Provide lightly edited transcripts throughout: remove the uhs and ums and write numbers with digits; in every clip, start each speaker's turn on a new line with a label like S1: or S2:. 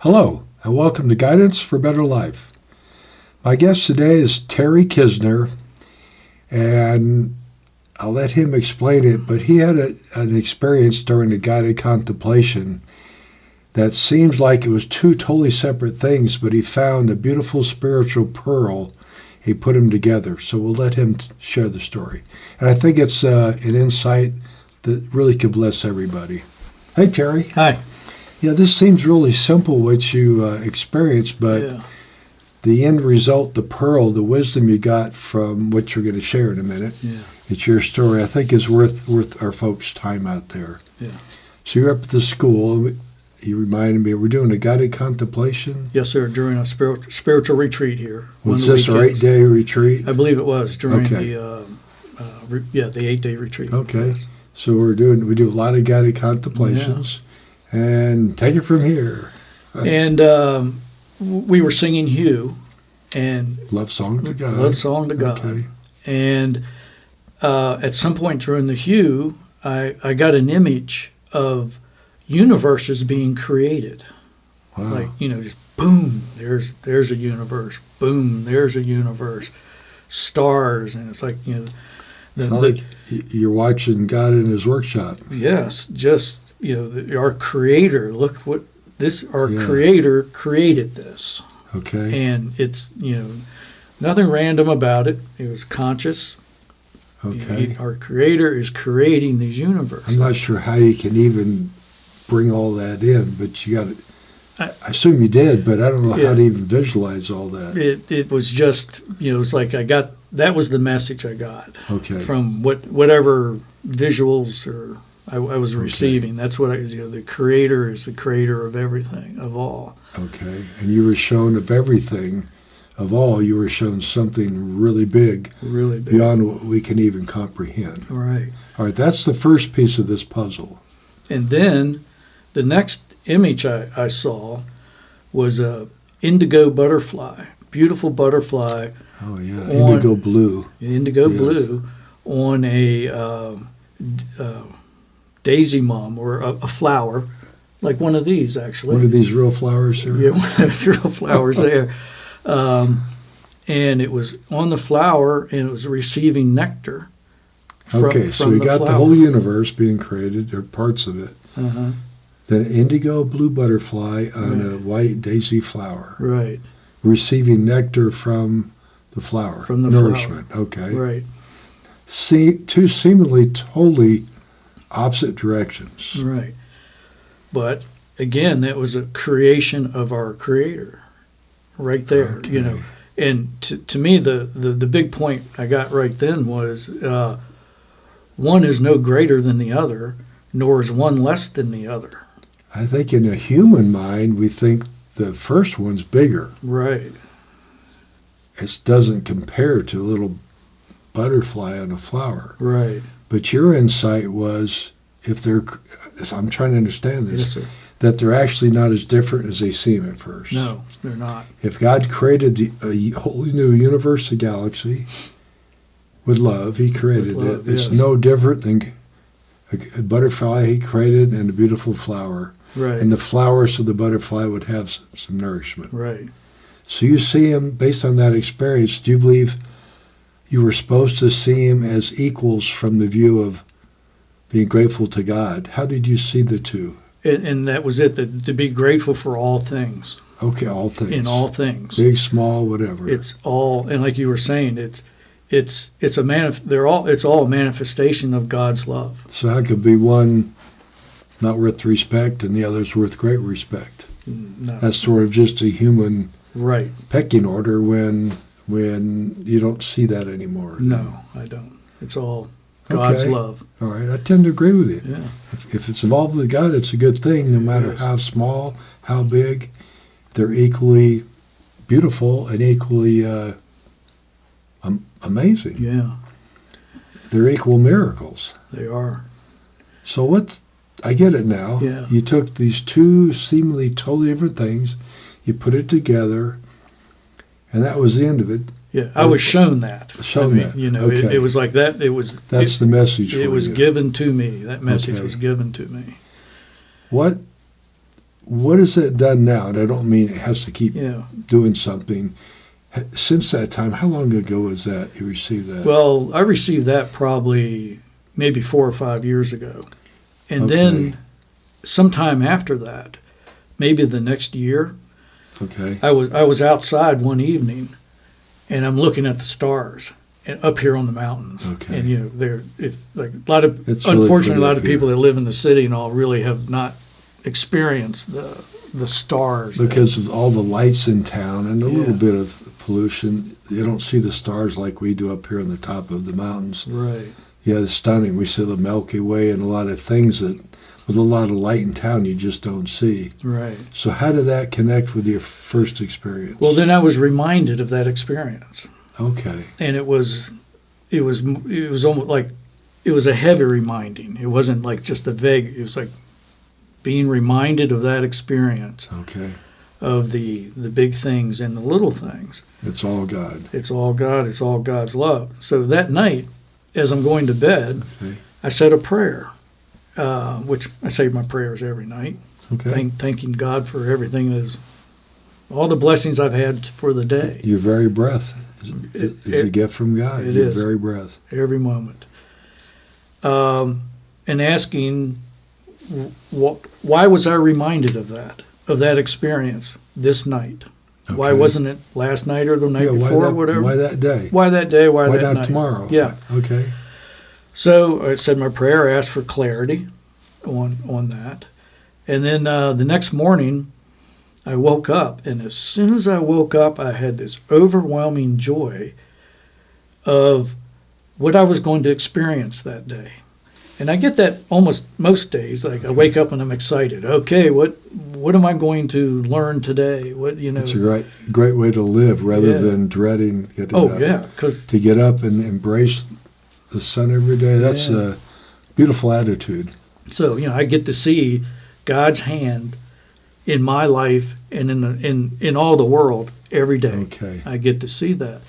S1: Hello, and welcome to Guidance for Better Life. My guest today is Terry Kisner, and I'll let him explain it, but he had an experience during the guided contemplation that seems like it was two totally separate things, but he found a beautiful spiritual pearl. He put them together, so we'll let him share the story. And I think it's an insight that really could bless everybody. Hey, Terry.
S2: Hi.
S1: Yeah, this seems really simple, what you experienced, but the end result, the pearl, the wisdom you got from what you're going to share in a minute, it's your story, I think is worth our folks' time out there.
S2: Yeah.
S1: So you're up at the school. You reminded me, we're doing a guided contemplation?
S2: Yes, sir, during a spiritual retreat here.
S1: Was this our 8-day retreat?
S2: I believe it was during the 8-day retreat.
S1: Okay.
S2: Yes.
S1: So we do a lot of guided contemplations. And take it from here.
S2: And we were singing Hugh. And
S1: Love Song to God.
S2: Love Song to God.
S1: Okay.
S2: And at some point during the Hugh, I got an image of universes being created.
S1: Wow.
S2: Like, just boom, there's a universe. Boom, there's a universe. Stars, and it's like,
S1: like you're watching God in his workshop.
S2: Yes, just, our Creator, look what Creator created this.
S1: Okay.
S2: And it's, nothing random about it. It was conscious.
S1: Okay.
S2: Our Creator is creating these universes.
S1: I'm not sure how you can even bring all that in, but you got to. I assume you did, but I don't know how to even visualize all that.
S2: It was just, it's like that was the message I got.
S1: Okay.
S2: From whatever visuals or I was receiving. That's what the Creator is the creator of everything, of all.
S1: Okay. And you were shown of everything, of all, you were shown something really big.
S2: Really big.
S1: Beyond what we can even comprehend.
S2: Right.
S1: All right, that's the first piece of this puzzle.
S2: And then the next image I saw was a indigo butterfly, beautiful butterfly.
S1: Oh, yeah, indigo blue.
S2: Indigo blue on a daisy mum, or a flower, like one of these, actually.
S1: One of these real flowers here?
S2: Yeah, one of the real flowers there. And it was on the flower, and it was receiving nectar
S1: so you got the whole universe being created, or parts of it.
S2: Uh-huh.
S1: Then an indigo blue butterfly on a white daisy flower.
S2: Right.
S1: Receiving nectar from the flower.
S2: From the
S1: nourishment.
S2: flower.
S1: Okay.
S2: Right.
S1: See, two seemingly totally opposite directions.
S2: Right. But again, that was a creation of our Creator, right there.
S1: Okay.
S2: And to me, the big point I got right then was one is no greater than the other, nor is one less than the other.
S1: I think in a human mind, we think the first one's bigger.
S2: Right.
S1: It doesn't compare to a little butterfly on a flower.
S2: Right.
S1: But your insight was, I'm trying to understand this,
S2: yes, sir,
S1: that they're actually not as different as they seem at first.
S2: No, they're not.
S1: If God created a whole new universe, a galaxy, with love, he created it. It's no different than a butterfly he created and a beautiful flower.
S2: Right.
S1: And the flowers of the butterfly would have some nourishment.
S2: Right.
S1: So you see him, based on that experience, do you believe you were supposed to see him as equals from the view of being grateful to God? How did you see the two?
S2: And that was it, to be grateful for all things.
S1: Okay, all things.
S2: In all things.
S1: Big, small, whatever.
S2: It's all, and like you were saying, it's all a manifestation of God's love.
S1: So how could be one not worth respect and the other's worth great respect?
S2: No.
S1: That's sort of just a human
S2: right
S1: pecking order when you don't see that anymore.
S2: No, I don't. It's all God's love.
S1: All right, I tend to agree with you.
S2: Yeah.
S1: If it's involved with God, it's a good thing, no matter how small, how big. They're equally beautiful and equally amazing.
S2: Yeah.
S1: They're equal miracles.
S2: They are.
S1: So I get it now.
S2: Yeah.
S1: You took these two seemingly totally different things, you put it together, and that was the end of it.
S2: Yeah, I was shown that.
S1: That. Okay.
S2: It was like that.
S1: That's the message.
S2: It was
S1: you.
S2: given to me. That message was given to me.
S1: What what has it done now? And I don't mean it has to keep
S2: Yeah.
S1: doing something. Since that time, how long ago was that you received that?
S2: Well, I received that probably maybe 4 or 5 years ago. And
S1: Okay.
S2: then sometime after that, maybe the next year,
S1: Okay.
S2: I was outside one evening, and I'm looking at the stars and up here on the mountains.
S1: Okay.
S2: And they're like a lot of
S1: It's really
S2: unfortunately a
S1: pretty
S2: lot
S1: up
S2: of people
S1: here.
S2: that live in the city and all really have not experienced the stars
S1: Because of all the lights in town and a little
S2: Yeah.
S1: bit of pollution, you don't see the stars like we do up here on the top of the mountains.
S2: Right.
S1: Yeah, it's stunning. We see the Milky Way and a lot of things that, with a lot of light in town, you just don't see.
S2: Right.
S1: So how did that connect with your first experience?
S2: Well, then I was reminded of that experience,
S1: Okay.
S2: and it was almost like it was a heavy reminding. It wasn't like just a vague. It was like being reminded of that experience,
S1: Okay.
S2: of the big things and the little things.
S1: It's all God.
S2: It's all God. It's all God's love. So that night, as I'm going to bed,
S1: Okay.
S2: I said a prayer, which I say my prayers every night,
S1: Okay.
S2: thanking God for everything that is, all the blessings I've had for the day,
S1: Your very breath is a gift from God.
S2: it
S1: Your
S2: is.
S1: very breath.
S2: every moment. And asking, why was I reminded of that experience this night? Why
S1: Okay.
S2: wasn't it last night or the night
S1: Yeah,
S2: before,
S1: why
S2: or whatever?
S1: Why that day?
S2: Why that day? Why
S1: Why
S2: that
S1: not
S2: night?
S1: tomorrow?
S2: Yeah.
S1: Okay.
S2: So I said my prayer, asked for clarity on that. And then the next morning, I woke up. And as soon as I woke up, I had this overwhelming joy of what I was going to experience that day. And I get that almost most days. Like I wake up and I'm excited. Okay, what am I going to learn today?
S1: It's a great way to live rather
S2: Yeah.
S1: than dreading getting
S2: Oh
S1: up.
S2: yeah, because
S1: To get up and embrace the sun every day, that's
S2: Yeah.
S1: a beautiful attitude.
S2: so I get to see God's hand in my life and in all the world every day.
S1: Okay.
S2: I get to see that.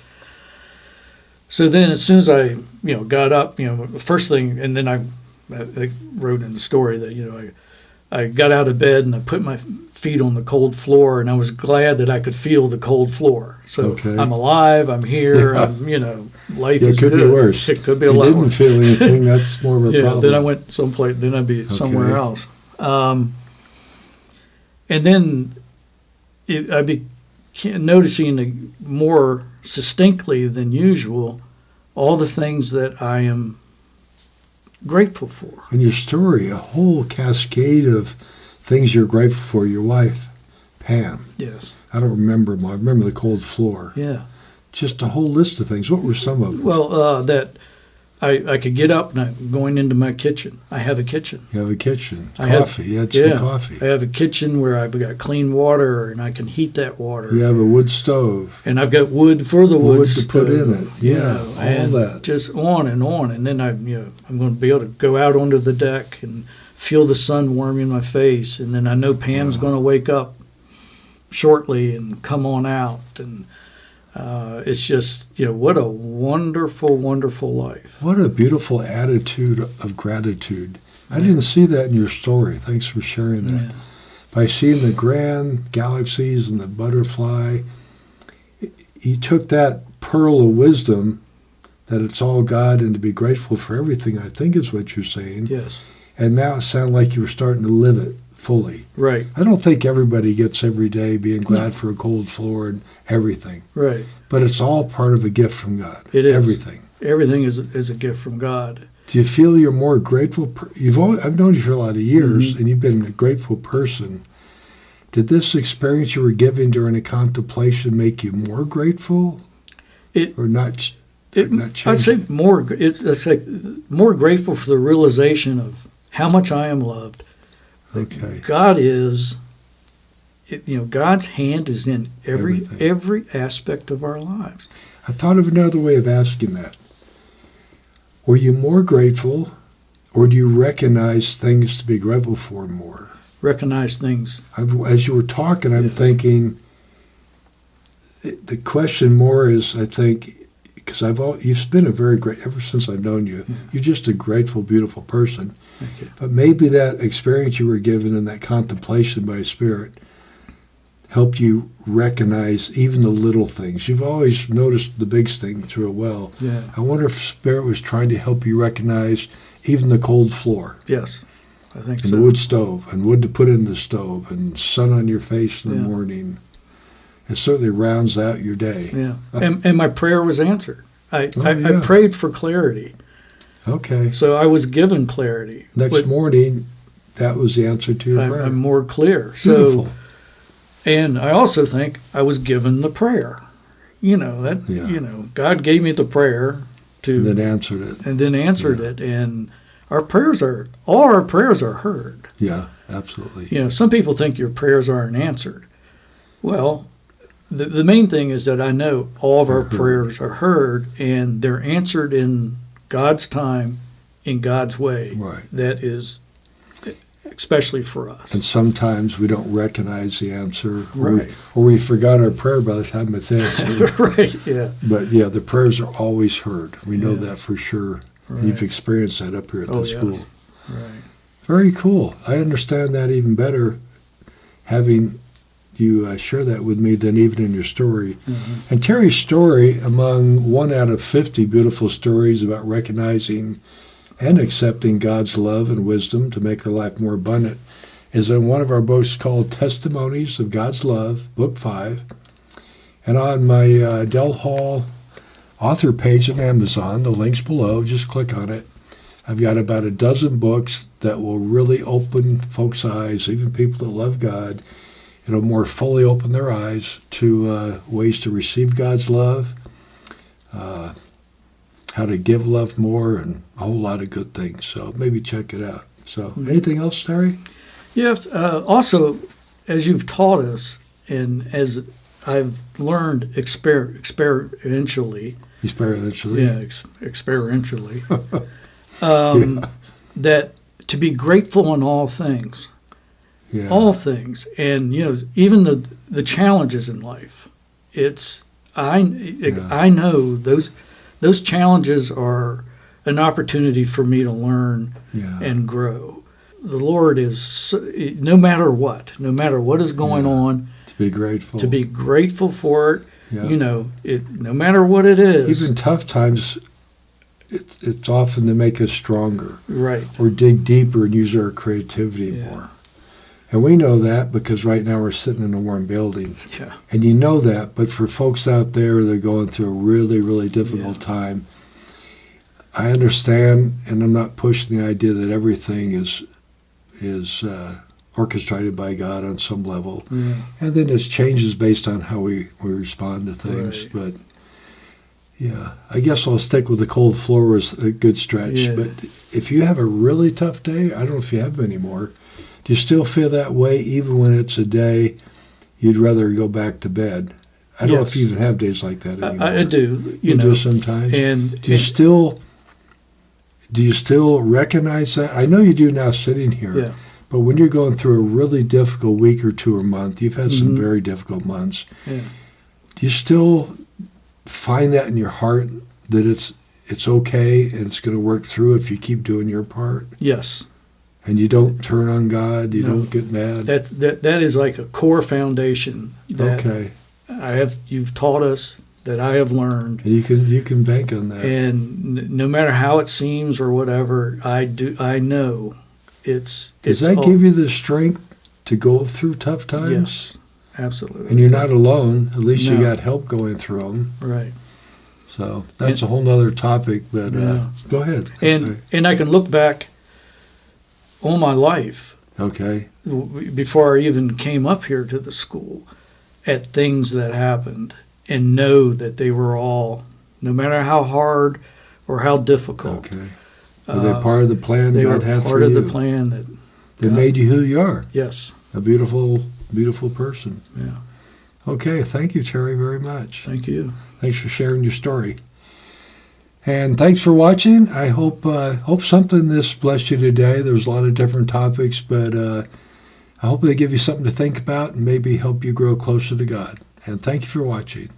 S2: So then, as soon as I got up, the first thing, and then I wrote in the story that I got out of bed and I put my feet on the cold floor, and I was glad that I could feel the cold floor. So
S1: Okay.
S2: I'm alive. I'm here.
S1: Yeah.
S2: Life
S1: Yeah, it
S2: is
S1: could
S2: good.
S1: be worse.
S2: It could be
S1: If
S2: a
S1: you
S2: lot
S1: didn't
S2: worse.
S1: feel anything, that's more of a
S2: Yeah.
S1: problem.
S2: Then I went someplace. Then I'd be somewhere
S1: Okay.
S2: else. And then I began noticing more distinctly than usual all the things that I am grateful for.
S1: In your story, a whole cascade of things you're grateful for. Your wife, Pam.
S2: Yes.
S1: I don't remember them. I remember the cold floor.
S2: Yeah.
S1: Just a whole list of things. What were some of them?
S2: Well, that I could get up and I'm going into my kitchen. I have a kitchen.
S1: You have a kitchen.
S2: I had-
S1: Coffee. You had some coffee.
S2: I have a kitchen where I've got clean water and I can heat that water.
S1: You have a wood stove.
S2: And I've got wood for the
S1: Wood
S2: wood
S1: to
S2: stove,
S1: put in it. Yeah, all
S2: and
S1: that.
S2: just on and on. And then I'm going to be able to go out onto the deck and feel the sun warming my face. And then I know Pam's
S1: Wow.
S2: going to wake up shortly and come on out. And it's just what a wonderful, wonderful life.
S1: What a beautiful attitude of gratitude. I didn't see that in your story. Thanks for sharing that.
S2: Yeah.
S1: By seeing the grand galaxies and the butterfly, you took that pearl of wisdom that it's all God and to be grateful for everything, I think is what you're saying.
S2: Yes.
S1: And now it sounded like you were starting to live it fully.
S2: Right.
S1: I don't think everybody gets every day being glad for a cold floor and everything.
S2: Right.
S1: But it's all part of a gift from God.
S2: It is.
S1: Everything.
S2: Everything is a gift from God.
S1: Do you feel you're more grateful? I've known you for a lot of years,
S2: Mm-hmm.
S1: and you've been a grateful person. Did this experience you were given during a contemplation make you more grateful, or not? Not change
S2: I'd say
S1: it?
S2: more. It's like more grateful for the realization of how much I am loved.
S1: Okay.
S2: God is. God's hand is in
S1: Everything.
S2: every aspect of our lives.
S1: I thought of another way of asking that. Were you more grateful, or do you recognize things to be grateful for more?
S2: Recognize things.
S1: As you were talking, I'm
S2: Yes.
S1: thinking, the question more is, I think, because you've been a very great, ever since I've known you, you're just a grateful, beautiful person.
S2: Thank you.
S1: But maybe that experience you were given and that contemplation by Spirit helped you recognize even the little things. You've always noticed the big things real well.
S2: Yeah.
S1: I wonder if Spirit was trying to help you recognize even the cold floor.
S2: Yes, I think
S1: And
S2: so.
S1: the wood stove, and wood to put in the stove, and sun on your face in the
S2: Yeah.
S1: morning. It certainly rounds out your day.
S2: Yeah, and my prayer was answered. I
S1: yeah.
S2: prayed for clarity,
S1: Okay.
S2: so I was given clarity.
S1: Next
S2: But
S1: morning, that was the answer to your prayer.
S2: I'm more clear. So,
S1: Beautiful.
S2: and I also think I was given the prayer. God gave me the prayer
S1: And then
S2: to,
S1: answered it.
S2: and then answered
S1: Yeah.
S2: it, and all our prayers are heard.
S1: Yeah, absolutely.
S2: Some people think your prayers aren't answered. Well, the main thing is that I know all of our
S1: They're heard.
S2: prayers are heard, and they're answered in God's time, in God's way.
S1: Right.
S2: That is especially for us.
S1: And sometimes we don't recognize the answer,
S2: Right.
S1: or we forgot our prayer by the time it's answered.
S2: Right, yeah.
S1: But yeah, the prayers are always heard. We know
S2: Yes.
S1: that for sure.
S2: Right.
S1: You've experienced that up here at the school.
S2: Yes. Right.
S1: Very cool. I understand that even better, having you share that with me than even in your story.
S2: Mm-hmm.
S1: And Terry's story, among 1 out of 50 beautiful stories about recognizing and accepting God's love and wisdom to make her life more abundant, is in one of our books called Testimonies of God's Love, Book 5. And on my Del Hall author page on Amazon, the link's below, just click on it. I've got about a dozen books that will really open folks' eyes, even people that love God. It'll more fully open their eyes to ways to receive God's love, how to give love more, and a whole lot of good things. So maybe check it out. So anything else, Terry?
S2: Yes. Also, as you've taught us, and as I've learned experientially, experientially, that to be grateful in all things.
S1: Yeah.
S2: All things, and even the challenges in life. I know those challenges are an opportunity for me to learn and grow. The Lord is, no matter what is going on,
S1: to be grateful.
S2: To be grateful for it.
S1: Yeah.
S2: No matter what it is.
S1: Even tough times, it's often to make us stronger.
S2: Right.
S1: Or dig deeper and use our creativity more. And we know that because right now we're sitting in a warm building.
S2: Yeah.
S1: And you know that, but for folks out there that are going through a really, really difficult time, I understand, and I'm not pushing the idea that everything is orchestrated by God on some level.
S2: Yeah.
S1: And then it changes based on how we respond to things.
S2: Right.
S1: But yeah, I guess I'll stick with the cold floor as a good stretch.
S2: Yeah.
S1: But if you have a really tough day, I don't know if you have anymore, do you still feel that way even when it's a day you'd rather go back to bed? I don't know if you even have days like that anymore.
S2: I do.
S1: You do sometimes.
S2: And
S1: do you still recognize that? I know you do now sitting here.
S2: Yeah.
S1: But when you're going through a really difficult week or two or month, you've had some very difficult months.
S2: Yeah.
S1: Do you still find that in your heart that it's okay and it's going to work through if you keep doing your part?
S2: Yes.
S1: And you don't turn on God, you don't get mad.
S2: That is like a core foundation that you've taught us, that I have learned.
S1: And you can bank on that.
S2: And no matter how it seems or whatever, I know it's.
S1: Does that give you the strength to go through tough times?
S2: Yes, absolutely.
S1: And you're not alone. At least you
S2: No.
S1: got help going through them.
S2: Right.
S1: So that's a whole nother topic. But go ahead.
S2: And I can look back on my life.
S1: Okay.
S2: Before I even came up here to the school, at things that happened, and know that they were all, no matter how hard or how difficult.
S1: Okay. Were they part of the plan
S2: they
S1: God
S2: were
S1: had for
S2: part
S1: you?
S2: of the plan that
S1: They made you who you are.
S2: Yes.
S1: A beautiful, beautiful person.
S2: Yeah.
S1: Okay. Thank you, Terry, very much.
S2: Thank you.
S1: Thanks for sharing your story. And thanks for watching. I hope something this blessed you today. There's a lot of different topics, but I hope they give you something to think about and maybe help you grow closer to God. And thank you for watching.